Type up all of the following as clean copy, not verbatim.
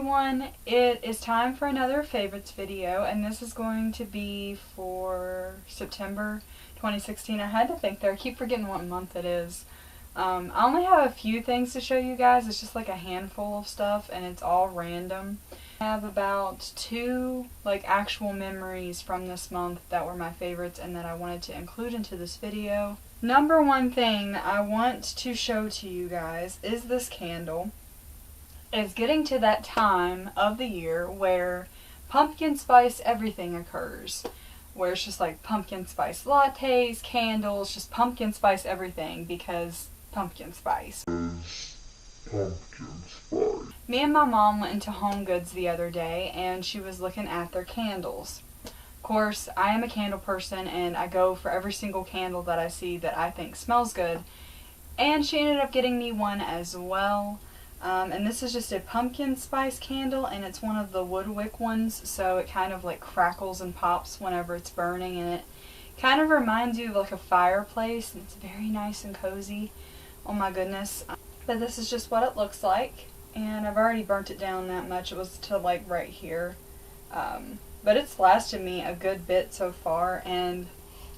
everyone, it is time for another favorites video, and this is going to be for September 2016. I had to think there. I keep forgetting what month it is. I only have a few things to show you guys. It's just like a handful of stuff, and it's all random. I have about 2 actual memories from this month that were my favorites and that I wanted to include into this video. Number one thing that I want to show to you guys is this candle. It's getting to that time of the year where pumpkin spice everything occurs. Where it's just like pumpkin spice lattes, candles, just pumpkin spice everything because pumpkin spice. Me and my mom went into Home Goods the other day and she was looking at their candles. Of course, I am a candle person and I go for every single candle that I see that I think smells good. And she ended up getting me one as well. And this is just a pumpkin spice candle, and it's one of the WoodWick ones, so it kind of crackles and pops whenever it's burning, and it kind of reminds you of a fireplace, and it's very nice and cozy. Oh my goodness. But this is just what it looks like, and I've already burnt it down that much. It was to right here. But it's lasted me a good bit so far, and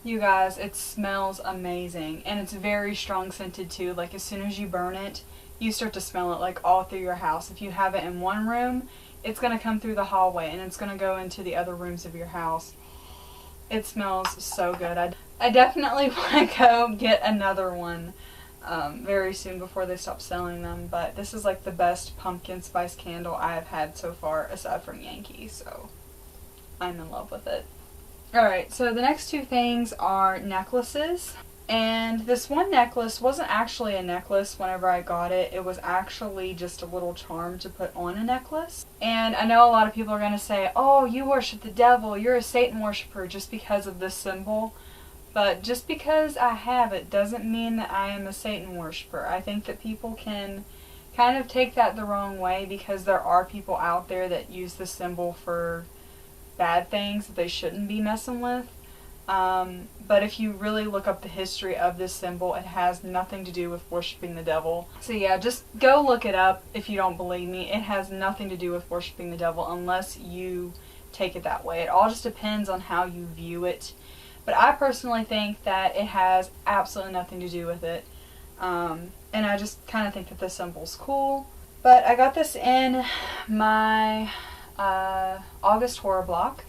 you guys, it smells amazing, and it's very strong scented too. As soon as you burn it, you start to smell it all through your house. If you have it in one room, it's going to come through the hallway and it's going to go into the other rooms of your house. It smells so good. I definitely want to go get another one very soon before they stop selling them. But this is the best pumpkin spice candle I have had so far aside from Yankee. So I'm in love with it. Alright, so the next 2 things are necklaces. And this one necklace wasn't actually a necklace whenever I got it. It was actually just a little charm to put on a necklace. And I know a lot of people are going to say, oh, you worship the devil, you're a Satan worshiper just because of this symbol. But just because I have it doesn't mean that I am a Satan worshiper. I think that people can kind of take that the wrong way because there are people out there that use this symbol for bad things that they shouldn't be messing with. But if you really look up the history of this symbol, it has nothing to do with worshiping the devil. So yeah, just go look it up if you don't believe me. It has nothing to do with worshiping the devil unless you take it that way. It all just depends on how you view it. But I personally think that it has absolutely nothing to do with it. And I just kind of think that this symbol's cool. But I got this in my August horror block.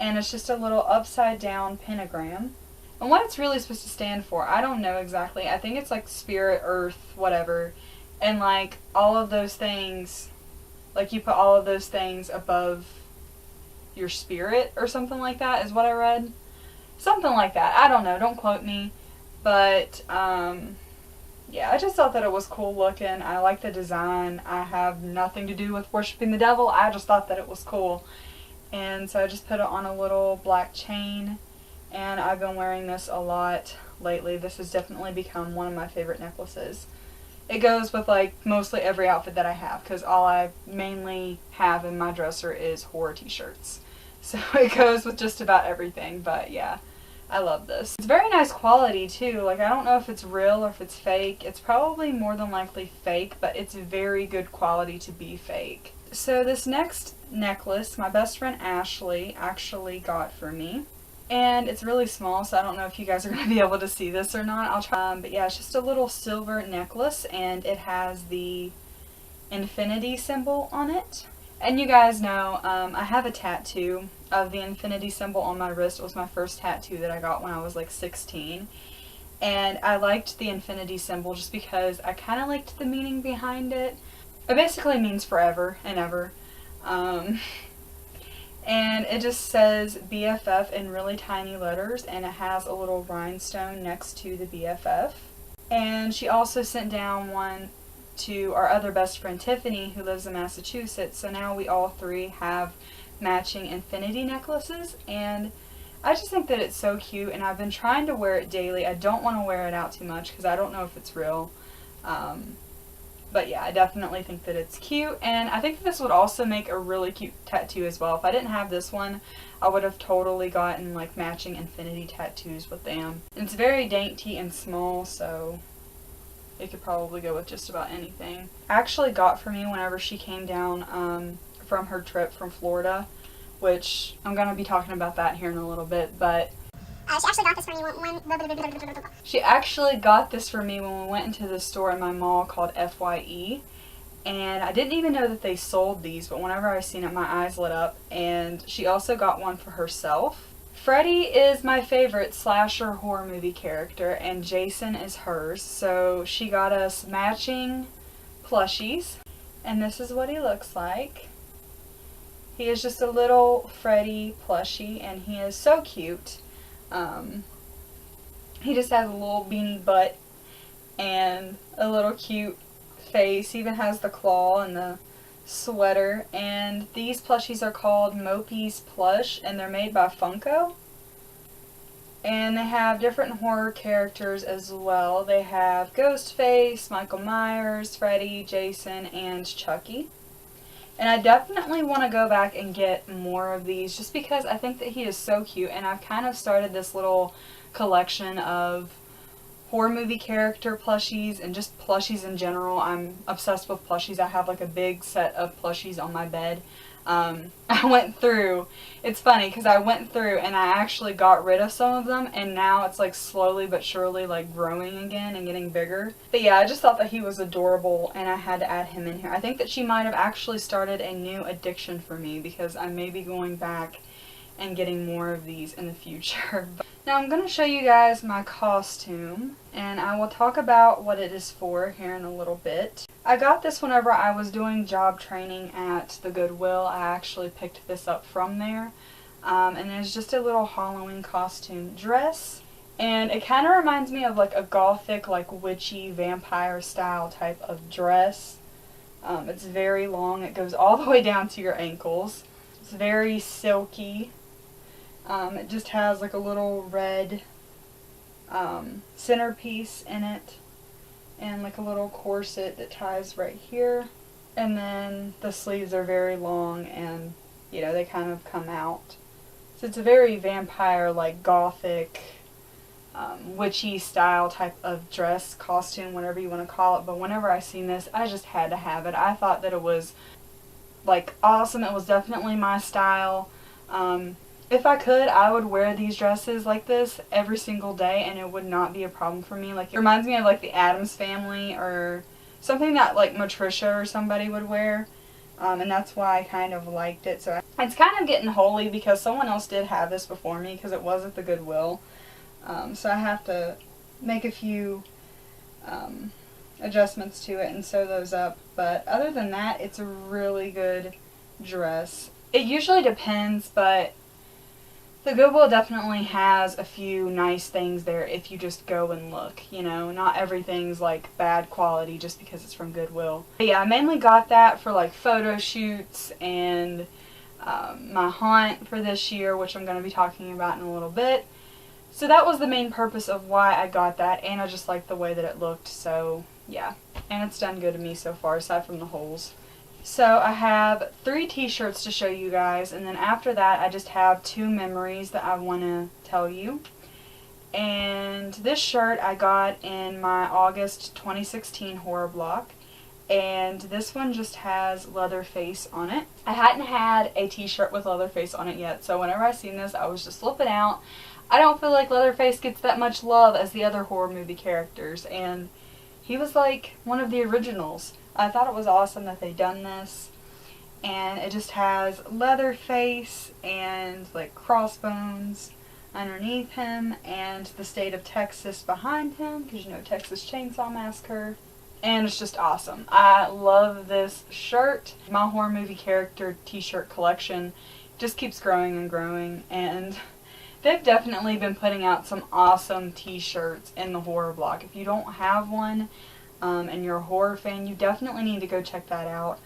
And it's just a little upside down pentagram. And what it's really supposed to stand for, I don't know exactly. I think it's spirit, earth, whatever. And all of those things, you put all of those things above your spirit or something like that is what I read. Something like that. I don't know. Don't quote me. But, yeah, I just thought that it was cool looking. I like the design. I have nothing to do with worshiping the devil. I just thought that it was cool. And so I just put it on a little black chain, and I've been wearing this a lot lately. This has definitely become one of my favorite necklaces. It goes with mostly every outfit that I have, because all I mainly have in my dresser is horror t-shirts. So it goes with just about everything, but yeah, I love this. It's very nice quality too. I don't know if it's real or if it's fake. It's probably more than likely fake, but it's very good quality to be fake. So this next necklace, my best friend Ashley actually got for me. And it's really small, so I don't know if you guys are going to be able to see this or not. I'll try. But yeah, it's just a little silver necklace, and it has the infinity symbol on it. And you guys know, I have a tattoo of the infinity symbol on my wrist. It was my first tattoo that I got when I was 16. And I liked the infinity symbol just because I kind of liked the meaning behind it. It basically means forever and ever. And it just says BFF in really tiny letters, and it has a little rhinestone next to the BFF. And she also sent down one to our other best friend Tiffany, who lives in Massachusetts. So now we all 3 have matching infinity necklaces, and I just think that it's so cute, and I've been trying to wear it daily. I don't want to wear it out too much because I don't know if it's real. But yeah, I definitely think that it's cute, and I think that this would also make a really cute tattoo as well. If I didn't have this one, I would have totally gotten matching infinity tattoos with them. And it's very dainty and small, so it could probably go with just about anything. Actually got for me whenever she came down from her trip from Florida, which I'm going to be talking about that here in a little bit, but she actually got this for me when we went into the store in my mall called F.Y.E. And I didn't even know that they sold these, but whenever I seen it, my eyes lit up. And she also got one for herself. Freddy is my favorite slasher horror movie character, and Jason is hers. So she got us matching plushies, and this is what he looks like. He is just a little Freddy plushie, and he is so cute. He just has a little beanie butt and a little cute face. He even has the claw and the sweater. And these plushies are called Mopeez plush, and they're made by Funko. And they have different horror characters as well. They have Ghostface, Michael Myers, Freddy, Jason, and Chucky. And I definitely want to go back and get more of these just because I think that he is so cute. And I've kind of started this little collection of horror movie character plushies and just plushies in general. I'm obsessed with plushies. I have like a big set of plushies on my bed. I went through, it's funny because I went through and I actually got rid of some of them, and now it's like slowly but surely like growing again and getting bigger. But yeah, I just thought that he was adorable and I had to add him in here. I think that she might have actually started a new addiction for me because I may be going back and getting more of these in the future. Now I'm going to show you guys my costume, and I will talk about what it is for here in a little bit. I got this whenever I was doing job training at the Goodwill. I actually picked this up from there. And it's just a little Halloween costume dress. And it kind of reminds me of like a gothic, like witchy, vampire style type of dress. It's very long. It goes all the way down to your ankles. It's very silky. It just has like a little red centerpiece in it, and like a little corset that ties right here. And then the sleeves are very long, and you know, they kind of come out. So it's a very vampire, like gothic, witchy style type of dress, costume, whatever you want to call it. But whenever I seen this, I just had to have it. I thought that it was like awesome. It was definitely my style. If I could, I would wear these dresses like this every single day, and it would not be a problem for me. Like, it reminds me of like the Addams Family or something that like Matricia or somebody would wear. And that's why I kind of liked it. So it's kind of getting holy because someone else did have this before me because it was at the Goodwill. So I have to make a few adjustments to it and sew those up. But other than that, it's a really good dress. It usually depends, but the Goodwill definitely has a few nice things there if you just go and look, you know. Not everything's like bad quality just because it's from Goodwill. But yeah, I mainly got that for like photo shoots and my haunt for this year, which I'm going to be talking about in a little bit. So that was the main purpose of why I got that, and I just liked the way that it looked, so yeah. And it's done good to me so far, aside from the holes. So I have 3 t-shirts to show you guys, and then after that I just have 2 memories that I want to tell you. And this shirt I got in my August 2016 horror block, and this one just has Leatherface on it. I hadn't had a t-shirt with Leatherface on it yet, so whenever I seen this I was just flipping out. I don't feel like Leatherface gets that much love as the other horror movie characters, and he was like one of the originals. I thought it was awesome that they done this, and it just has Leatherface and like crossbones underneath him and the state of Texas behind him, because you know, Texas Chainsaw Massacre, and it's just awesome. I love this shirt. My horror movie character t-shirt collection just keeps growing and growing, and they've definitely been putting out some awesome t-shirts in the horror block. If you don't have one, and you're a horror fan, you definitely need to go check that out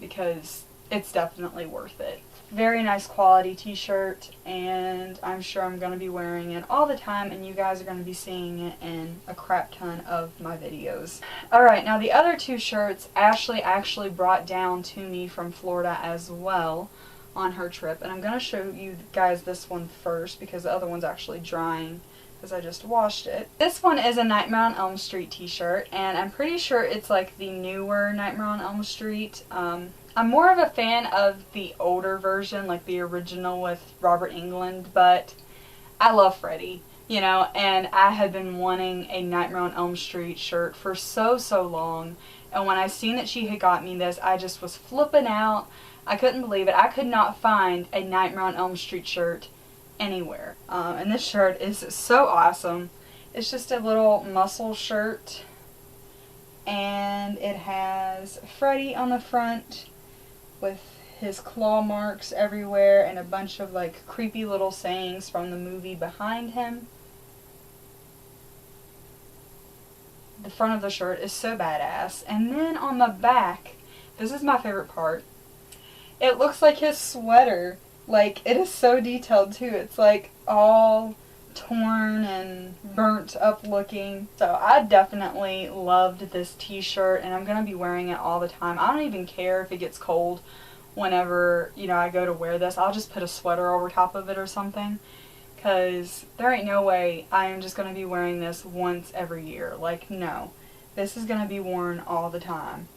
because it's definitely worth it. Very nice quality t-shirt, and I'm sure I'm going to be wearing it all the time, and you guys are going to be seeing it in a crap ton of my videos. Alright, now the other 2 shirts Ashley actually brought down to me from Florida as well on her trip, and I'm going to show you guys this one first because the other one's actually drying, because I just washed it. This one is a Nightmare on Elm Street t-shirt, and I'm pretty sure it's like the newer Nightmare on Elm Street. I'm more of a fan of the older version, like the original with Robert Englund, but I love Freddy, you know, and I had been wanting a Nightmare on Elm Street shirt for so long, and when I seen that she had got me this, I just was flipping out. I couldn't believe it. I could not find a Nightmare on Elm Street shirt anywhere, and this shirt is so awesome. It's just a little muscle shirt, and it has Freddy on the front with his claw marks everywhere and a bunch of like creepy little sayings from the movie behind him. The front of the shirt is so badass. And then on the back, this is my favorite part, it looks like his sweater. Like, it is so detailed too. It's like all torn and burnt up looking. So I definitely loved this t-shirt, and I'm going to be wearing it all the time. I don't even care if it gets cold whenever, you know, I go to wear this. I'll just put a sweater over top of it or something, because there ain't no way I am just going to be wearing this once every year. Like, no. This is going to be worn all the time.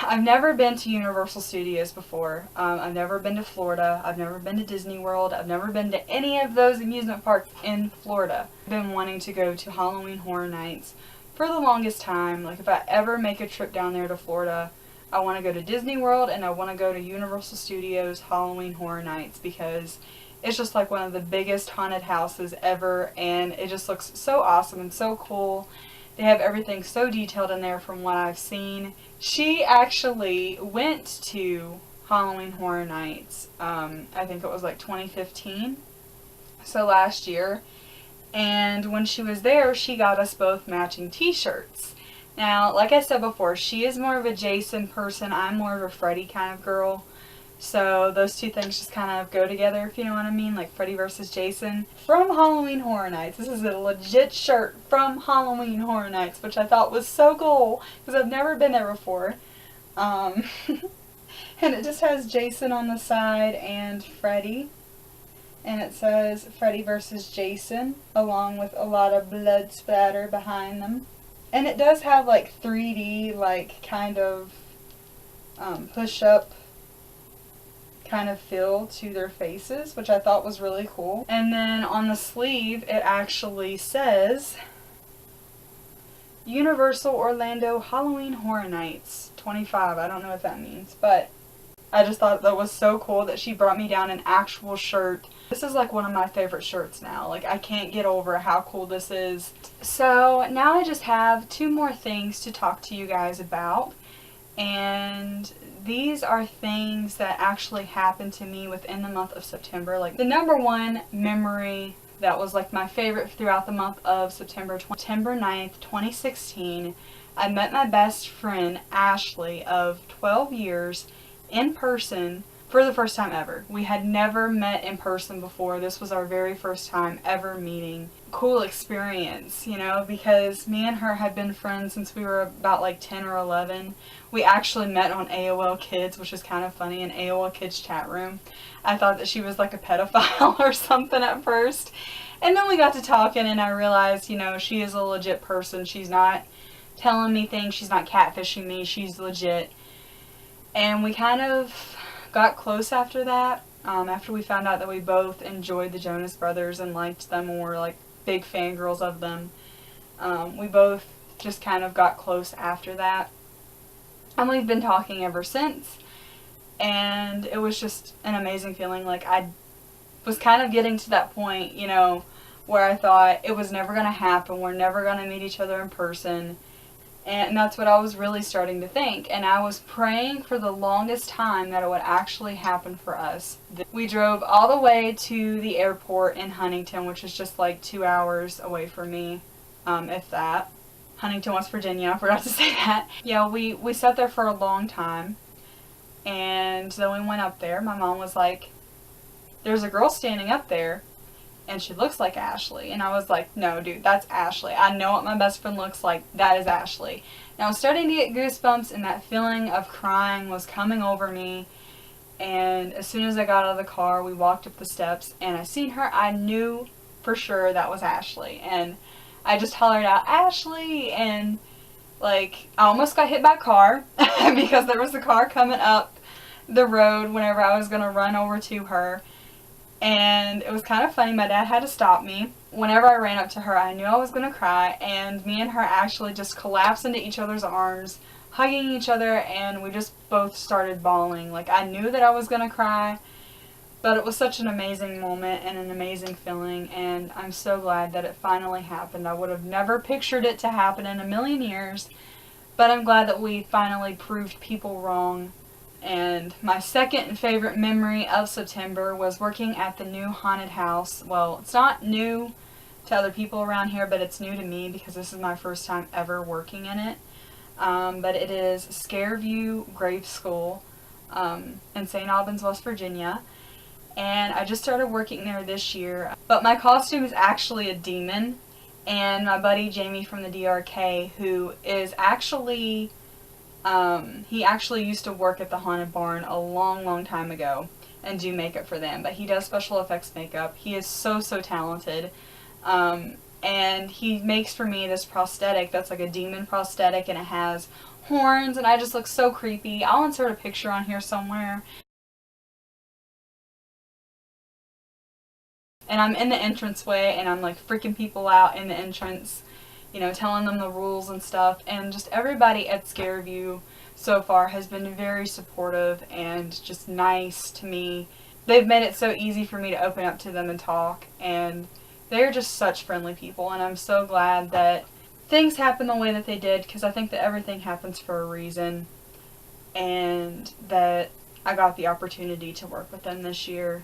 I've never been to Universal Studios before. I've never been to Florida. I've never been to Disney World. I've never been to any of those amusement parks in Florida. I've been wanting to go to Halloween Horror Nights for the longest time. Like, if I ever make a trip down there to Florida, I want to go to Disney World and I want to go to Universal Studios Halloween Horror Nights, because it's just like one of the biggest haunted houses ever, and it just looks so awesome and so cool. They have everything so detailed in there from what I've seen. She actually went to Halloween Horror Nights, I think it was like 2015, so last year, and when she was there, she got us both matching t-shirts. Now, like I said before, she is more of a Jason person, I'm more of a Freddy kind of girl. So those two things just kind of go together, if you know what I mean, like Freddy versus Jason. From Halloween Horror Nights. This is a legit shirt from Halloween Horror Nights, which I thought was so cool, because I've never been there before. And it just has Jason on the side and Freddy. And it says Freddy versus Jason, along with a lot of blood splatter behind them. And it does have like 3D, like kind of push-up kind of feel to their faces, which I thought was really cool. And then on the sleeve, it actually says Universal Orlando Halloween Horror Nights 25. I don't know what that means, but I just thought that was so cool that she brought me down an actual shirt. This is like one of my favorite shirts now. Like, I can't get over how cool this is. So now I just have 2 more things to talk to you guys about. And these are things that actually happened to me within the month of September. Like, the number one memory that was like my favorite throughout the month of September 9th, 2016, I met my best friend Ashley of 12 years in person for the first time ever. We had never met in person before. This was our very first time ever meeting. Cool experience, you know, because me and her had been friends since we were about like 10 or 11. We actually met on AOL Kids, which is kind of funny, an AOL Kids chat room. I thought that she was like a pedophile or something at first. And then we got to talking and I realized, you know, she is a legit person. She's not telling me things. She's not catfishing me. She's legit. And we kind of got close after that. After we found out that we both enjoyed the Jonas Brothers and liked them and were like big fangirls of them. We both just kind of got close after that. And we've been talking ever since. And it was just an amazing feeling. Like, I was kind of getting to that point, you know, where I thought it was never going to happen. We're never going to meet each other in person. And that's what I was really starting to think. And I was praying for the longest time that it would actually happen for us. We drove all the way to the airport in Huntington, which is just like 2 hours away from me, if that. Huntington, West Virginia, I forgot to say that. Yeah, we sat there for a long time. And then we went up there. My mom was like, there's a girl standing up there, and she looks like Ashley. And I was like, no, dude, that's Ashley. I know what my best friend looks like. That is Ashley. And I was starting to get goosebumps, and that feeling of crying was coming over me. And as soon as I got out of the car, we walked up the steps, and I seen her. I knew for sure that was Ashley. And I just hollered out, Ashley! And, like, I almost got hit by a car because there was a car coming up the road whenever I was going to run over to her. And it was kind of funny. My dad had to stop me. Whenever I ran up to her, I knew I was going to cry, and me and her actually just collapsed into each other's arms, hugging each other, and we just both started bawling. Like, I knew that I was going to cry, but it was such an amazing moment and an amazing feeling, and I'm so glad that it finally happened. I would have never pictured it to happen in a million years, but I'm glad that we finally proved people wrong. And my second favorite memory of September was working at the new haunted house. Well, it's not new to other people around here, but it's new to me because this is my first time ever working in it. But it is Scareview Grave School in St. Albans, West Virginia. And I just started working there this year. But my costume is actually a demon. And my buddy Jamie from the DRK, who is actually... he actually used to work at the Haunted Barn a long time ago and do makeup for them, but he does special effects makeup. He is so talented. And he makes for me this prosthetic that's like a demon prosthetic, and it has horns, and I just look so creepy. I'll insert a picture on here somewhere. And I'm in the entranceway, and I'm like freaking people out in the entrance, you know, telling them the rules and stuff. And just everybody at Scareview so far has been very supportive and just nice to me. They've made it so easy for me to open up to them and talk, and they're just such friendly people. And I'm so glad that things happen the way that they did, because I think that everything happens for a reason, and that I got the opportunity to work with them this year.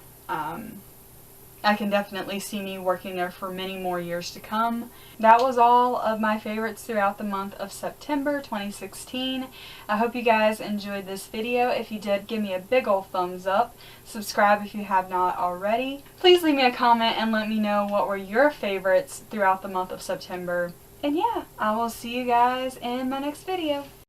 I can definitely see me working there for many more years to come. That was all of my favorites throughout the month of September 2016. I hope you guys enjoyed this video. If you did, give me a big ol' thumbs up. Subscribe if you have not already. Please leave me a comment and let me know what were your favorites throughout the month of September. And yeah, I will see you guys in my next video.